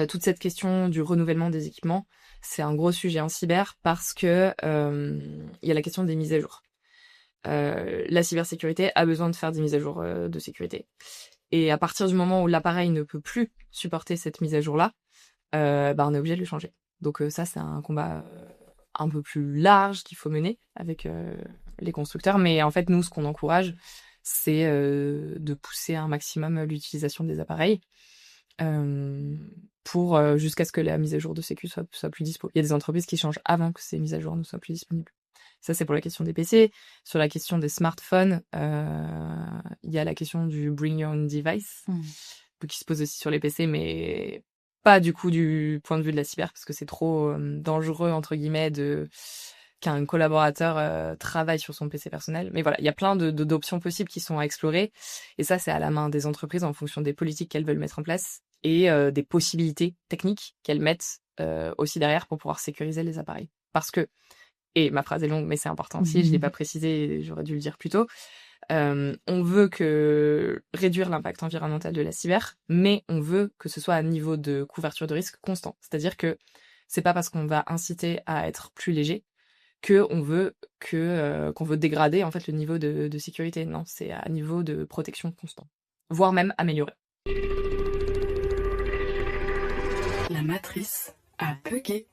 toute cette question du renouvellement des équipements, c'est un gros sujet en cyber parce que il y a la question des mises à jour. La cybersécurité a besoin de faire des mises à jour de sécurité. Et à partir du moment où l'appareil ne peut plus supporter cette mise à jour-là, on est obligé de le changer. Donc ça, c'est un combat un peu plus large qu'il faut mener avec les constructeurs. Mais en fait, nous, ce qu'on encourage, c'est de pousser un maximum l'utilisation des appareils pour jusqu'à ce que la mise à jour de sécu soit plus dispo. Il y a des entreprises qui changent avant que ces mises à jour ne soient plus disponibles. Ça, c'est pour la question des PC. Sur la question des smartphones, il y a la question du Bring Your Own Device, qui se pose aussi sur les PC, mais pas du coup du point de vue de la cyber, parce que c'est trop dangereux, entre guillemets, qu'un collaborateur travaille sur son PC personnel. Mais voilà, il y a plein d'options possibles qui sont à explorer. Et ça, c'est à la main des entreprises en fonction des politiques qu'elles veulent mettre en place et des possibilités techniques qu'elles mettent aussi derrière pour pouvoir sécuriser les appareils. Parce que, et ma phrase est longue, mais c'est important aussi, je l'ai pas précisé, j'aurais dû le dire plus tôt, on veut réduire l'impact environnemental de la cyber, mais on veut que ce soit à un niveau de couverture de risque constant. C'est-à-dire que c'est pas parce qu'on va inciter à être plus léger qu'on veut qu'on veut dégrader en fait le niveau de sécurité. Non, c'est à niveau de protection constant, voire même améliorer. La matrice a bugué.